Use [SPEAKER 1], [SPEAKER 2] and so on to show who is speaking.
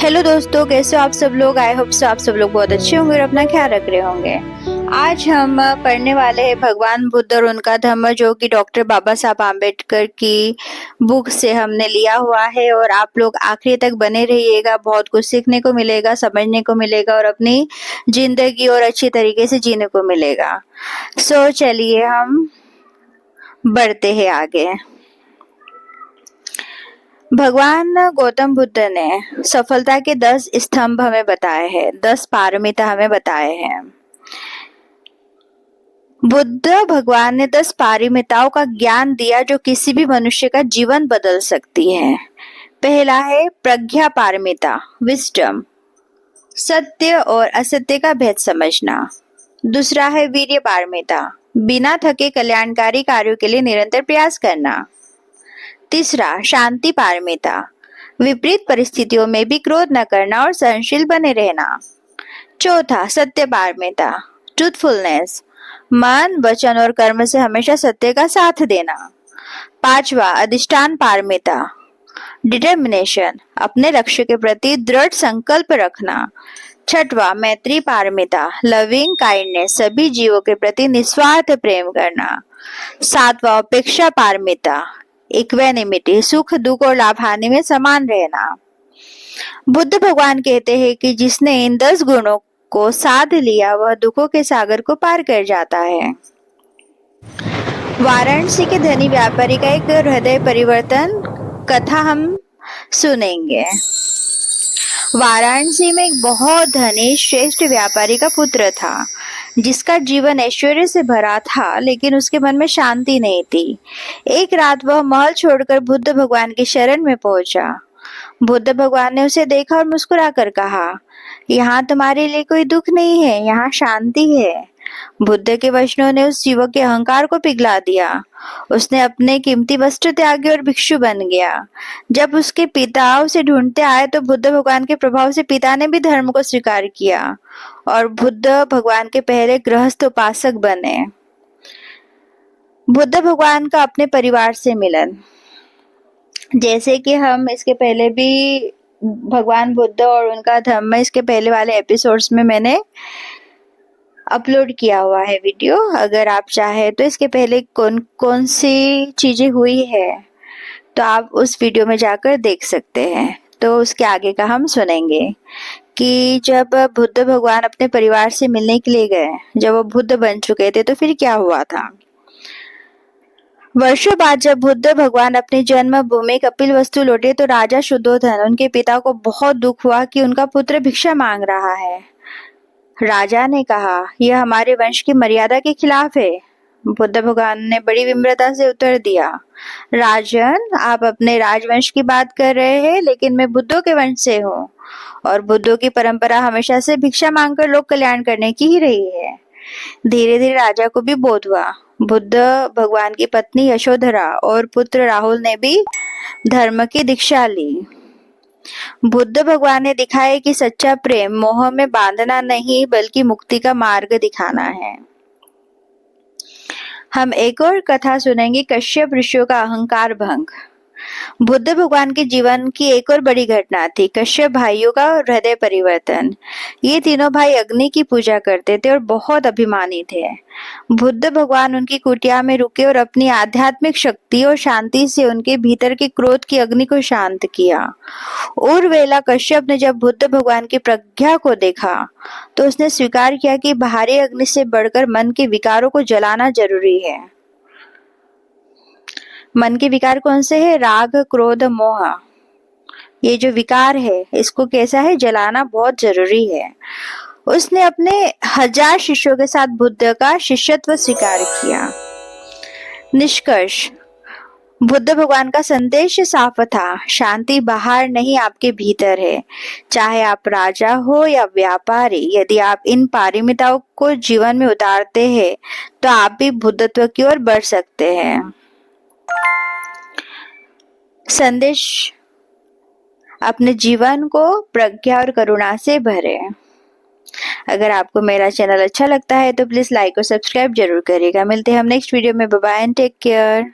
[SPEAKER 1] Hello दोस्तों, कैसे हो आप सब लोग। आई होप सो आप सब लोग बहुत अच्छे होंगे और अपना ख्याल रख रहे होंगे। आज हम पढ़ने वाले हैं भगवान बुद्ध और उनका धम्म, जो कि डॉक्टर बाबा साहब आम्बेडकर की बुक से हमने लिया हुआ है। और आप लोग आखिरी तक बने रहिएगा, बहुत कुछ सीखने को मिलेगा, समझने को मिलेगा और अपनी जिंदगी और अच्छी तरीके से जीने को मिलेगा। सो चलिए हम बढ़ते हैं आगे। भगवान गौतम बुद्ध ने सफलता के 10 स्तंभ हमें बताए हैं, 10 पारमिता हमें बताए हैं। बुद्ध भगवान ने 10 पारमिताओं का ज्ञान दिया जो किसी भी मनुष्य का जीवन बदल सकती है। पहला है प्रज्ञा पारमिता, विजडम, सत्य और असत्य का भेद समझना। दूसरा है वीर्य पारमिता, बिना थके कल्याणकारी कार्यों के लिए निरंतर प्रयास करना। तीसरा शांति पारमिता, विपरीत परिस्थितियों में भी क्रोध न करना और सहनशील बने रहना। चौथा सत्य पारमिता, ट्रूथफुलनेस, मन वचन और कर्म से हमेशा सत्य का साथ देना। पांचवा अधिष्ठान पारमिता, डिटर्मिनेशन, अपने लक्ष्य के प्रति दृढ़ संकल्प रखना। छठवा मैत्री पारमिता, लविंग काइंडनेस, सभी जीवों के प्रति निस्वार्थ प्रेम करना। सातवां उपेक्षा पारमिता, इक्वेनिमिटी, सुख दुख और लाभ हानि में समान रहना। बुद्ध भगवान कहते हैं कि जिसने इन 10 गुणों को साध लिया वह दुखों के सागर को पार कर जाता है। वाराणसी के धनी व्यापारी का एक हृदय परिवर्तन कथा हम सुनेंगे। वाराणसी में एक बहुत धनी श्रेष्ठ व्यापारी का पुत्र था, जिसका जीवन ऐश्वर्य से भरा था, लेकिन उसके मन में शांति नहीं थी। एक रात वह महल छोड़कर बुद्ध भगवान की शरण में पहुंचा। बुद्ध भगवान ने उसे देखा और मुस्कुराकर कहा, यहाँ तुम्हारे लिए कोई दुख नहीं है, यहाँ शांति है। बुद्ध के वचनों ने उस युवक के अहंकार को पिघला दिया। उसने अपने कीमती वस्त्र त्यागे और भिक्षु बन गया। जब उसके पिता उसे ढूंढते आए तो बुद्ध भगवान के प्रभाव से पिता ने भी धर्म को स्वीकार किया और बुद्ध भगवान के पहले गृहस्थ उपासक बने। बुद्ध भगवान का अपने परिवार से मिलन, जैसे कि हम इसके पहले भी भगवान बुद्ध और उनका धम्म इसके पहले वाले एपिसोड्स में मैंने अपलोड किया हुआ है वीडियो। अगर आप चाहे तो इसके पहले कौन कौन सी चीजें हुई है तो आप उस वीडियो में जाकर देख सकते हैं। तो उसके आगे का हम सुनेंगे कि जब बुद्ध भगवान अपने परिवार से मिलने के लिए गए, जब वो बुद्ध बन चुके थे, तो फिर क्या हुआ था। वर्षों बाद जब बुद्ध भगवान अपनी जन्मभूमि कपिलवस्तु लौटे तो राजा शुद्धोधन, उनके पिता को बहुत दुख हुआ कि उनका पुत्र भिक्षा मांग रहा है। राजा ने कहा, यह हमारे वंश की मर्यादा के खिलाफ है। बुद्ध भगवान ने बड़ी विनम्रता से उत्तर दिया, राजन, आप अपने राजवंश की बात कर रहे हैं, लेकिन मैं बुद्धों के वंश से हूँ और बुद्धों की परंपरा हमेशा से भिक्षा मांगकर लोक कल्याण करने की ही रही है। धीरे धीरे राजा को भी बोध हुआ। बुद्ध भगवान की पत्नी यशोधरा और पुत्र राहुल ने भी धर्म की दीक्षा ली। बुद्ध भगवान ने दिखाया कि सच्चा प्रेम मोह में बांधना नहीं बल्कि मुक्ति का मार्ग दिखाना है। हम एक और कथा सुनेंगे, कश्यप ऋषियों का अहंकार भंग। बुद्ध भगवान के जीवन की एक और बड़ी घटना थी, कश्यप भाइयों का हृदय परिवर्तन। ये तीनों भाई अग्नि की पूजा करते थे और बहुत अभिमानी थे। बुद्ध भगवान उनकी कुटिया में रुके और अपनी आध्यात्मिक शक्ति और शांति से उनके भीतर के क्रोध की अग्नि को शांत किया। उर्वेला कश्यप ने जब बुद्ध भगवान की प्रज्ञा को देखा तो उसने स्वीकार किया कि बाहरी अग्नि से बढ़कर मन के विकारों को जलाना जरूरी है। मन के विकार कौन से है? राग, क्रोध, मोह। ये जो विकार है इसको कैसा है? जलाना बहुत जरूरी है। उसने अपने 1000 शिष्यों के साथ बुद्ध का शिष्यत्व स्वीकार किया। निष्कर्ष, बुद्ध भगवान का संदेश साफ था, शांति बाहर नहीं आपके भीतर है। चाहे आप राजा हो या व्यापारी, यदि आप इन पारमिताओं को जीवन में उतारते हैं तो आप भी बुद्धत्व की ओर बढ़ सकते हैं। संदेश, अपने जीवन को प्रज्ञा और करुणा से भरे। अगर आपको मेरा चैनल अच्छा लगता है तो प्लीज लाइक और सब्सक्राइब जरूर करिएगा। मिलते हैं हम नेक्स्ट वीडियो में। Bye bye and take care.